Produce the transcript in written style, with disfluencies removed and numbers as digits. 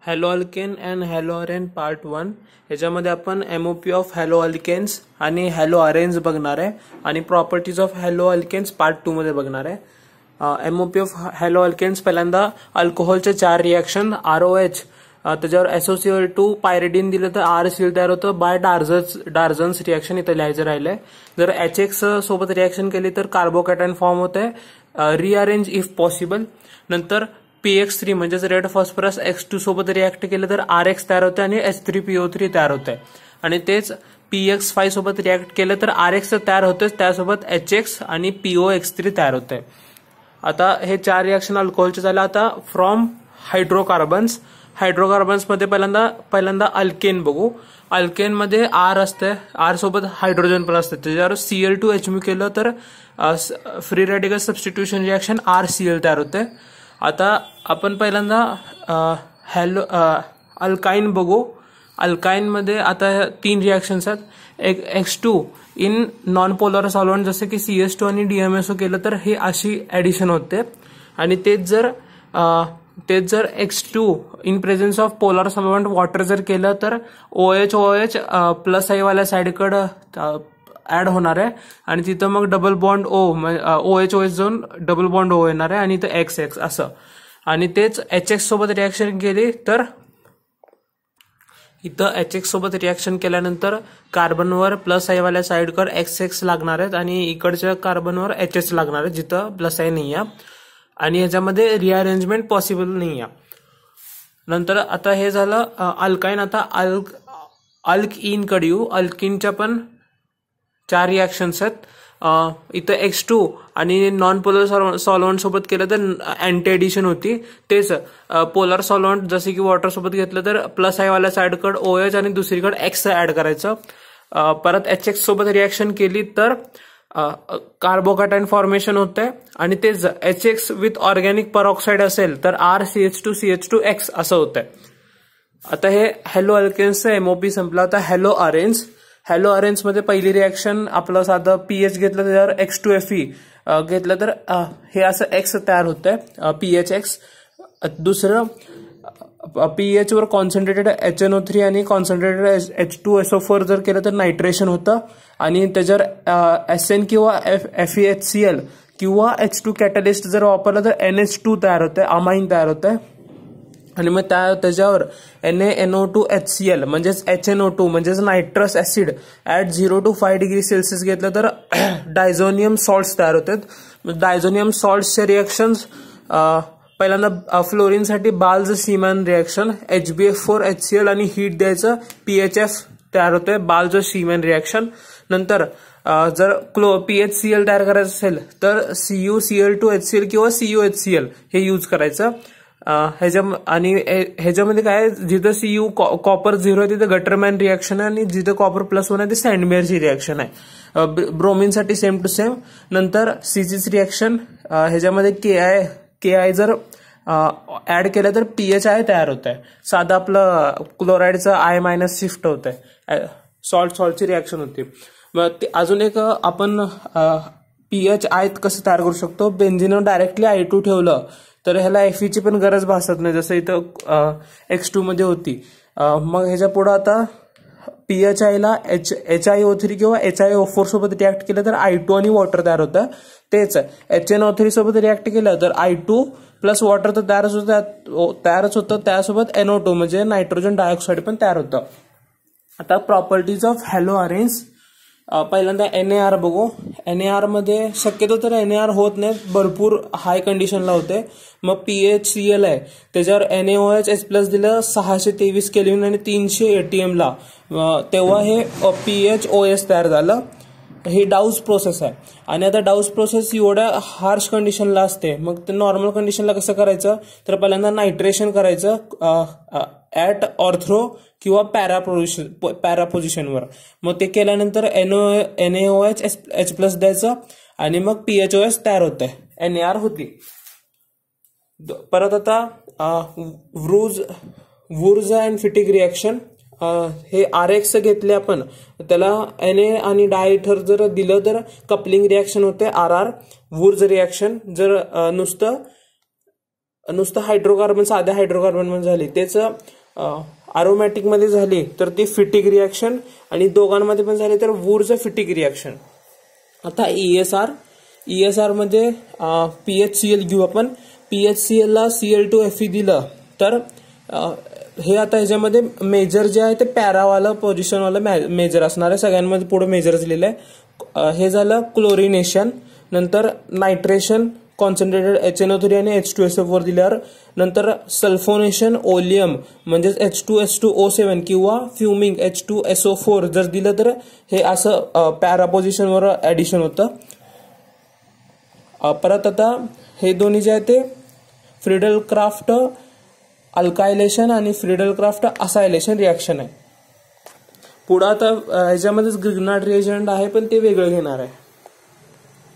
Hello alkane and haloarene part 1 याच्यामध्ये आपण MOP of haloalkanes आणि haloarenes बघणार आहे आणि properties of haloalkanes part 2 मध्ये बघणार आहे। एमओपी ऑफ हॅलो अल्केन्स पहिल्यांदा अल्कोहोलचे 4 रिएक्शन ROH त्याच्यावर SOCl2 पायरिडीन दिलं तर RCl तयार होतं बाय डार्झन्स रिएक्शन इथं लिहायचं राहिलंय। जर HX सोबत रिएक्शन केली तर कार्बोकॅटायन फॉर्म होते रिअरेंज इफ पॉसिबल। नंतर PX3 म्हणजेच रेड फॉस्फरस X2 सोबत रिएक्ट केलं तर RX तयार होते आणि H3PO3 तयार होते आणि तेच PX5 सोबत रिएक्ट केलं तर RX तयार होते त्यासोबत HX आणि POX3 तयार होते। आता हे 4 रिएक्शन अल्कोहोलचे झाले। आता फ्रॉम हायड्रोकार्बन्स मध्ये पहिल्यांदा अल्केन बघू। अल्केन मध्ये R असते, R सोबत हायड्रोजन पण असते, त्याच्यावर Cl2H केलं तर free radical substitution reaction RCl तयार होते। आता आपण पहिल्यांदा अल्काइन बघू। अल्काइन मध्ये आता 3 रिएक्शन्स आहेत। एक X2 in non polar solvent जसे की CH2 आणि DMSO केलं तर हे अशी ऍडिशन होते आणि तेच जर X2 in presence of polar solvent water जर केलं तर OH प्लस आई वाल्या साइडकडे ऍड होणार आहे आणि तिथं मग डबल बॉन्ड OH जाऊन डबल बॉन्ड O येणार आहे आणि इथं XX असं। आणि तेच HX सोबत रिएक्शन केली तर इथं HX सोबत रिएक्शन केल्यानंतर कार्बनवर प्लस आई वाल्या साइडकडे XX लागणार आहेत आणि इकडच्या कार्बनवर HS लागणार आहे जिथं प्लस आई नाही आहे आणि ह्याच्यामध्ये रिअरेंजमेंट पॉसिबल नाही आहे। नंतर आता हे झालं अल्काइन। आता अल्कइन कडे येऊ। अल्किनच्या पण 4 रिएक्शन्स आहेत। इथं X2 आणि नॉन पोलर सॉल्व्हंट सोबत केलं तर अँटी एडिशन होती। तेच पोलर सॉल्व्हंट जसे की वॉटर सोबत घेतलं तर प्लस आई वाल्या साइडकडे OH आणि दुसरीकडे X ऍड करायचं। परत HX सोबत रिएक्शन केली तर कार्बोकॅटायन फॉर्मेशन होते आणि तेच HX विथ ऑर्गॅनिक परऑक्साइड असेल तर RCH2CH2X असं होतंय। आता हे हॅलो अल्केन्सचं एमओपी संपलं। आता हॅलो अरेन्स मध्ये पहिली रिएक्शन आपलं साधं PH घेतलं त्याच्यावर X2Fe घेतलं तर हे असं X तयार होतंय PHX। दुसरं PH वर कॉन्सन्ट्रेटेड HNO3 आणि कॉन्सन्ट्रेटेड H2SO4 जर केलं तर नायट्रेशन होतं आणि त्याच्यावर SN किंवा FeHCl किंवा H2 कॅटलिस्ट जर वापरलं तर NH2 तयार होतंय, अमाइन तयार होतंय आणि मग त्याच्यावर NaNO2HCl म्हणजेच HNO2 म्हणजेच nitrous acid at 0 to 5 degree Celsius घेतलं तर डायझोनियम सॉल्ट्स तयार होतात। डायझोनियम सॉल्ट्सचे रिएक्शन्स पहिल्यांदा फ्लोरीनसाठी बाल्ज शीमॅन रिएक्शन HbF4HCl आणि हीट द्यायचं PHF तयार होतंय बाल्ज शीमॅन रिएक्शन। नंतर जर PHCl तयार करायचं असेल तर CuCl2HCl किंवा CuHCl हे यूज करायचं। ह्याच्यामध्ये काय जिथं Cu कॉपर 0 आहे तिथे गटरमॅन रिएक्शन आहे आणि जिथं कॉपर +1 आहे ते सँडमेअरची रिएक्शन आहे। ब्रोमिनसाठी सेम टू सेम। नंतर CC's रिएक्शन ह्याच्यामध्ये KI जर ऍड केलं तर PHI तयार होत आहे। साधं आपलं क्लोराईडचं I- शिफ्ट होत आहे, सॉल्टची रिएक्शन होती। मग अजून एक आपण PHI कसं तयार करू शकतो। बेन्झिनवर डायरेक्टली I2 ठेवलं तर ह्याला Fe ची पण गरज भासत नाही जसं इथं X2 मध्ये होती। मग ह्याच्या पुढे आता PHI ला HiO3 किंवा HiO4 सोबत रिएक्ट केलं तर I2 आणि वॉटर तयार होतं। तेच HNO3 सोबत रिएक्ट केलं तर I2 प्लस वॉटर तर तयारच होतं त्यासोबत NO2 म्हणजे नायट्रोजन डायऑक्साइड पण तयार होतं। आता प्रॉपर्टीज ऑफ हॅलो अरेन्स पहिल्यांदा NaR बघू। NaR मध्ये शक्यतो तर NaR होत नाही, भरपूर हाय कंडिशनला होते। मग PHCl आहे त्याच्यावर NaOH+ दिलं 623 केल्विन आणि 300 ATM ला, तेव्हा हे PHOS तयार झालं। ही डाऊस प्रोसेस आहे आणि आता डाऊस प्रोसेस एवढ्या हार्श कंडिशनला असते। मग ते नॉर्मल कंडिशनला कसं करायचं तर पहिल्यांदा नायट्रेशन करायचं ऍट ऑर्थ्रो किंवा पॅरा पोझिशनवर। मग ते केल्यानंतर NaOH+ द्यायचं आणि मग PHOS तयार होतंय, NaR होती। परत आता वुर्ज अँड फिटिक रिएक्शन हे RX घेतले आपण, त्याला Na आणि डायथर जर दिलं तर कपलिंग रिएक्शन होते RR। वुर्ज रिएक्शन जर नुसतं नुसतं हायड्रोकार्बन साध्या हायड्रोकार्बन मध्ये झाली, तेच अरोमॅटिक मध्ये झाली तर ती फिटिक रिॲक्शन, आणि दोघांमध्ये पण झाली तर वूरचं फिटिक रिॲक्शन. आता ESR मध्ये PHCl घेऊ आपण. PHCl ला Cl2Fe दिलं तर हे आता ह्याच्यामध्ये मेजर जे आहे ते पॅरावाला पोझिशनवाला मेजर असणार आहे. सगळ्यांमध्ये पुढे मेजर दिलेलं आहे. हे झालं क्लोरिनेशन. नंतर नायट्रेशन कॉन्सन्ट्रेटेड HNO3 आणि H2SO4 दिल्यावर, नंतर सल्फोनेशन ओलियम म्हणजेच H2S2O7 किंवा फ्युमिंग H2SO4 जर दिलं तर हे असं पॅरा पोझिशनवर ऍडिशन होतं. परत आता हे दोन्ही जे आहे ते फ्रिडल क्राफ्ट अल्कायलेशन आणि फ्रिडल क्राफ्ट असायलेशन रिॲक्शन आहे. पुढं आता ह्याच्यामध्येच ग्रिग्नार्ड रिएजंट आहे पण ते वेगळं घेणार आहे.